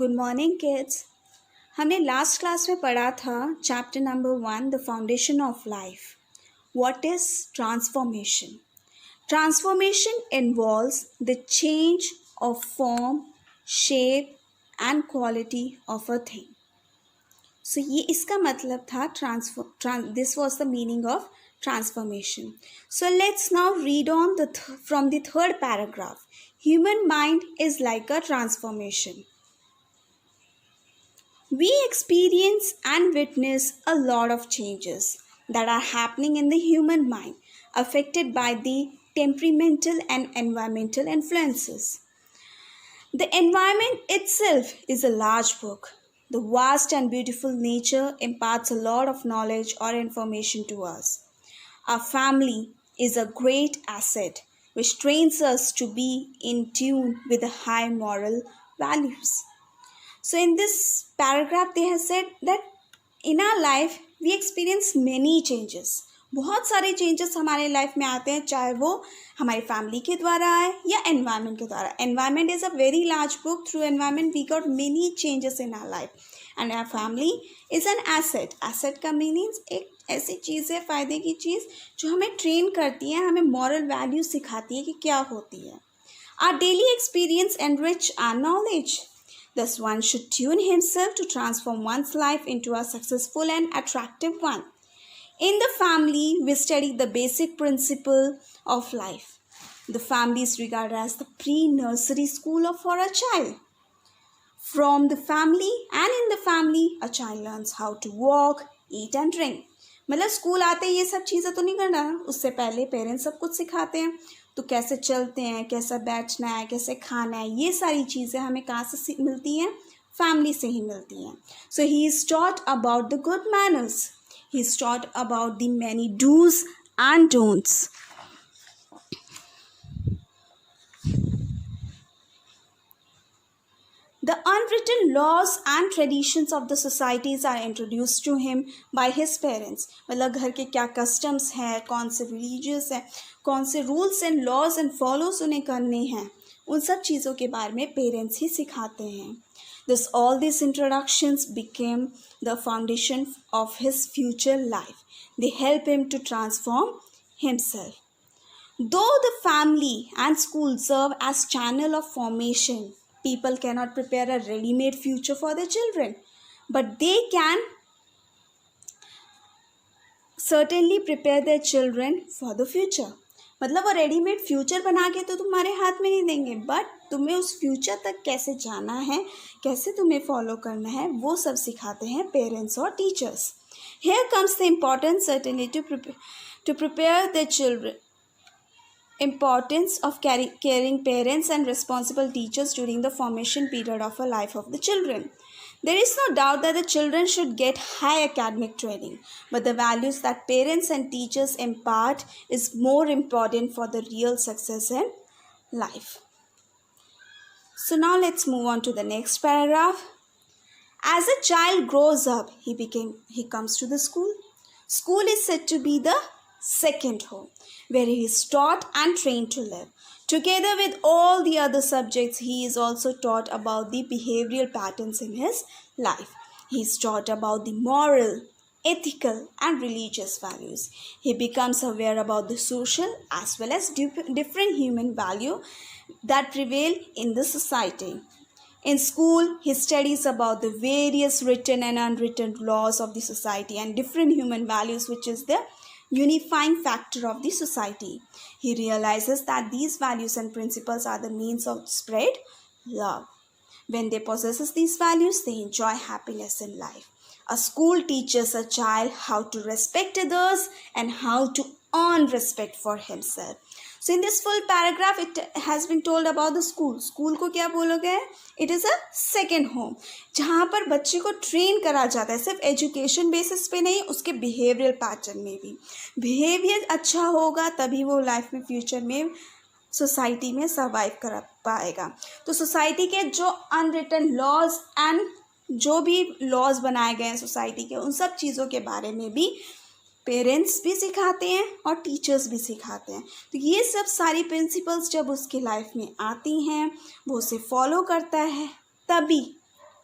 Good morning kids. हमने last class में पढ़ा था chapter number 1 the foundation of life. What is transformation? Transformation involves the change of form, shape and quality of a thing. So ये इसका मतलब था this was the meaning of transformation. So let's now read on from the third paragraph. Human mind is like a transformation. We experience and witness a lot of changes that are happening in the human mind, affected by the temperamental and environmental influences. The environment itself is a large book. The vast and beautiful nature imparts a lot of knowledge or information to us. Our family is a great asset which trains us to be in tune with the high moral values. So in this paragraph they have said that in our life we experience many changes. बहुत सारे changes हमारे life में आते हैं, चाहे वो हमारी family के द्वारा आए या एनवायरनमेंट के द्वारा. Environment is a very large book. Through environment we got many changes in our life and our family is an asset. Asset का मीनिंग्स एक ऐसी चीज़ है, फ़ायदे की चीज़ जो हमें ट्रेन करती है, हमें मॉरल वैल्यू सिखाती है कि क्या होती है. Our daily experience enrich our knowledge. Thus one should tune himself to transform one's life into a successful and attractive one. In the family, we study the basic principle of life. The family is regarded as the pre-nursery school for a child. From the family and in the family, a child learns how to walk, eat and drink. मतलब school आते ही ये सब चीज़ें तो नहीं करना, उससे पहले पेरेंट्स सब कुछ सिखाते हैं. तो कैसे चलते हैं, कैसा बैठना है, कैसे खाना है, ये सारी चीज़ें हमें कहाँ से मिलती हैं? फैमिली से ही मिलती हैं. So he is taught about the good manners. He is taught about the many dos and don'ts. The unwritten laws and traditions of the societies are introduced to him by his parents. मतलब घर के क्या customs हैं, कौन से religious हैं, कौन से rules and laws and follows उन्हें करने हैं, उन सब चीज़ों के बारे में parents ही सिखाते हैं. All these introductions became the foundation of his future life. They help him to transform himself. Though the family and school serve as channel of formation, people cannot prepare a ready-made future for their children, but they can certainly prepare their children for the future. मतलब वो readymade future बना के तो तुम्हारे हाथ में नहीं देंगे, बट तुम्हें उस फ्यूचर तक कैसे जाना है, कैसे तुम्हें फॉलो करना है, वो सब सिखाते हैं पेरेंट्स और teachers. Here comes the importance certainly to prepare their children. Importance of caring parents and responsible teachers during the formation period of a life of the children. There is no doubt that the children should get high academic training, but the values that parents and teachers impart is more important for the real success in life. So now let's move on to the next paragraph. As a child grows up, he comes to the school. School is said to be the second home, where he is taught and trained to live. Together with all the other subjects, he is also taught about the behavioral patterns in his life. He is taught about the moral, ethical and religious values. He becomes aware about the social as well as different human values that prevail in the society. In school, he studies about the various written and unwritten laws of the society and different human values, which is the unifying factor of the society. He realizes that these values and principles are the means of spread love. When they possess these values, they enjoy happiness in life. A school teaches a child how to respect others and how to earn respect for himself. So in this full paragraph, it has been told about the school. School को क्या बोलोगे? It is a second home, जहाँ पर बच्चे को train करा जाता है, सिर्फ एजुकेशन बेसिस पे नहीं, उसके बिहेवियरल पैटर्न में भी. बिहेवियर अच्छा होगा तभी वो लाइफ में फ्यूचर में सोसाइटी में सर्वाइव कर पाएगा. तो सोसाइटी के जो अनरिटन लॉज एंड जो भी लॉज बनाए गए हैं सोसाइटी के, उन सब चीज़ों के बारे में भी पेरेंट्स भी सिखाते हैं और टीचर्स भी सिखाते हैं. तो ये सब सारी प्रिंसिपल्स जब उसकी लाइफ में आती हैं, वो उसे फॉलो करता है, तभी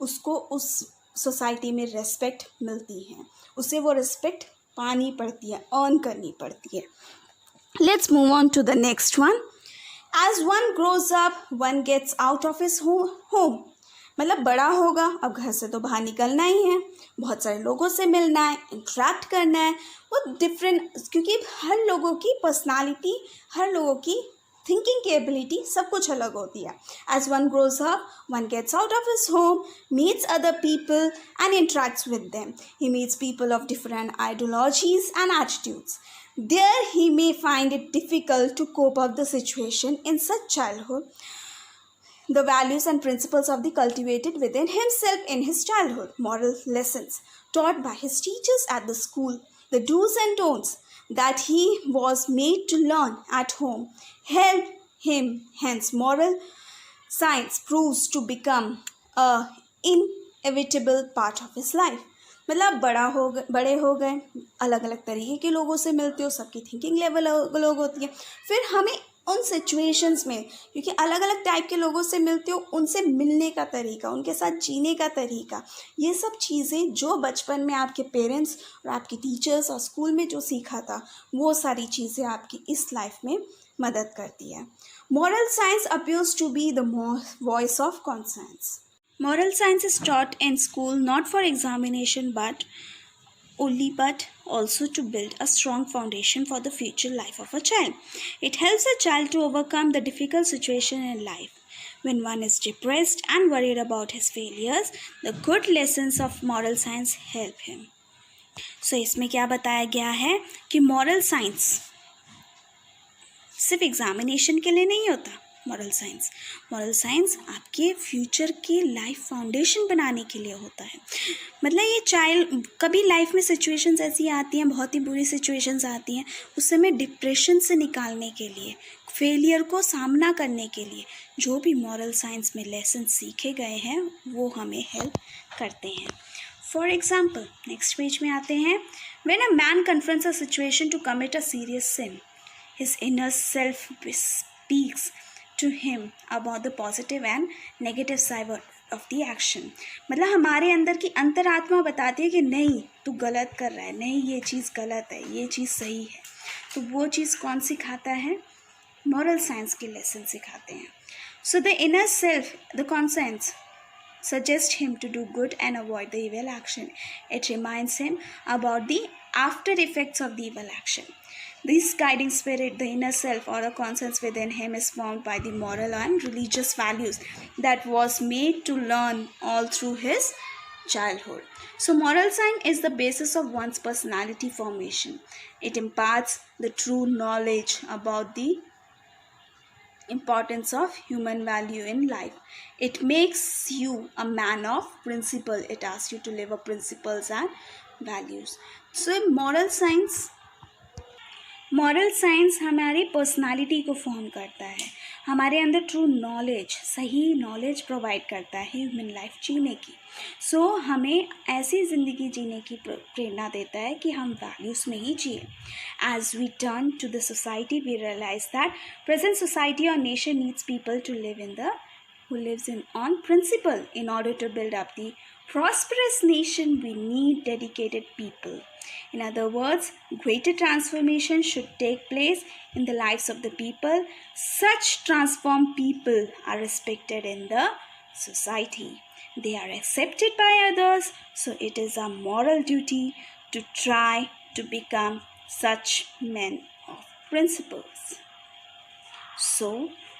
उसको उस सोसाइटी में रेस्पेक्ट मिलती है, उसे वो रेस्पेक्ट पानी पड़ती है, अर्न करनी पड़ती है। Let's move on to the next one. As one grows up one gets out of his home. मतलब बड़ा होगा, अब घर से तो बाहर निकलना ही है, बहुत सारे लोगों से मिलना है, इंटरेक्ट करना है, वो डिफरेंट, क्योंकि हर लोगों की पर्सनालिटी, हर लोगों की थिंकिंग की एबिलिटी सब कुछ अलग होती है। As one grows up one gets out of his home, meets other people and interacts with them. He meets people of different ideologies and attitudes. There he may find it difficult to cope up the situation in such childhood. The values and principles of the cultivated within himself in his childhood, moral lessons taught by his teachers at the school, the do's and don'ts that he was made to learn at home, help him. Hence, moral science proves to become a inevitable part of his life. मतलब बड़े हो गए, अलग अलग तरीके के लोगों से मिलते हो, सबकी थिंकिंग लेवल अलग होती है, फिर हमें उन सिचुएशंस में, क्योंकि अलग अलग टाइप के लोगों से मिलते हो, उनसे मिलने का तरीका, उनके साथ जीने का तरीका, ये सब चीज़ें जो बचपन में आपके पेरेंट्स और आपके टीचर्स और स्कूल में जो सीखा था, वो सारी चीज़ें आपकी इस लाइफ में मदद करती है। Moral science appears to be the voice of conscience. Moral science is taught in school not for examination but also to build a strong foundation for the future life of a child. It helps a child to overcome the difficult situation in life. When one is depressed and worried about his failures, the good lessons of moral science help him. So इसमें क्या बताया गया है कि moral science सिर्फ examination के लिए नहीं होता। मॉरल साइंस आपके फ्यूचर की लाइफ फाउंडेशन बनाने के लिए होता है। मतलब ये चाइल्ड, कभी लाइफ में सिचुएशंस ऐसी आती हैं, बहुत ही बुरी सिचुएशंस आती हैं, उस समय डिप्रेशन से निकालने के लिए, फेलियर को सामना करने के लिए जो भी मॉरल साइंस में लेसन सीखे गए हैं वो हमें हेल्प करते हैं। फॉर एग्जाम्पल, नेक्स्ट पेज में आते हैं। When a man confronts a situation to commit a serious sin, his inner self speaks to him about the positive and negative side of the action. मतलब हमारे अंदर की अंतरात्मा बताती है कि नहीं तू गलत कर रहा है, नहीं ये चीज़ गलत है, ये चीज़ सही है। तो वो चीज़ कौन सिखाता है? मॉरल साइंस के लेसन सिखाते हैं। So the inner self, the conscience, suggest him to do good and avoid the evil action. It reminds him about the after effects of the evil action. This guiding spirit, the inner self or a conscience within him, is formed by the moral and religious values that was made to learn all through his childhood. So moral science is the basis of one's personality formation. It imparts the true knowledge about the importance of human value in life. It makes you a man of principle. It asks you to live up principles and values. So moral science हमारी personality को form करता है, हमारे अंदर true knowledge, सही knowledge provide करता है human life जीने की। सो हमें ऐसी ज़िंदगी जीने की प्रेरणा देता है कि हम वैल्यूज़ में ही जिए। As we turn to the society we realize that present society और nation needs people to live in the who lives on principle. In order to build up the prosperous nation, we need dedicated people. In other words, greater transformation should take place in the lives of the people. Such transformed people are respected in the society. They are accepted by others, so it is our moral duty to try to become such men of principles. So,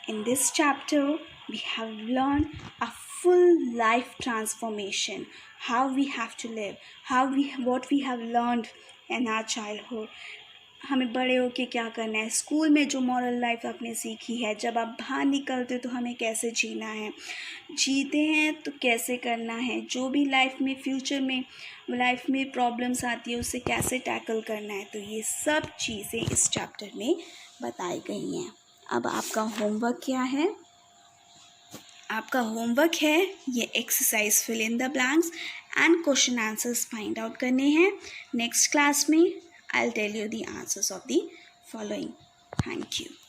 in this chapter, we have learned a full life transformation, how we have to live, what we have learned in our childhood. हमें बड़े होके क्या करना है, school में जो moral life आपने सीखी है, जब आप बाहर निकलते तो हमें कैसे जीना है, जीते हैं तो कैसे करना है, जो भी लाइफ में फ्यूचर में लाइफ में प्रॉब्लम्स आती है उसे कैसे टैकल करना है, तो ये सब चीज़ें इस चैप्टर में बताई गई हैं। अब आपका होमवर्क क्या है? आपका होमवर्क है ये exercise fill in the blanks and question answers find out करने हैं। नेक्स्ट क्लास में I will tell you the answers of the following. Thank you.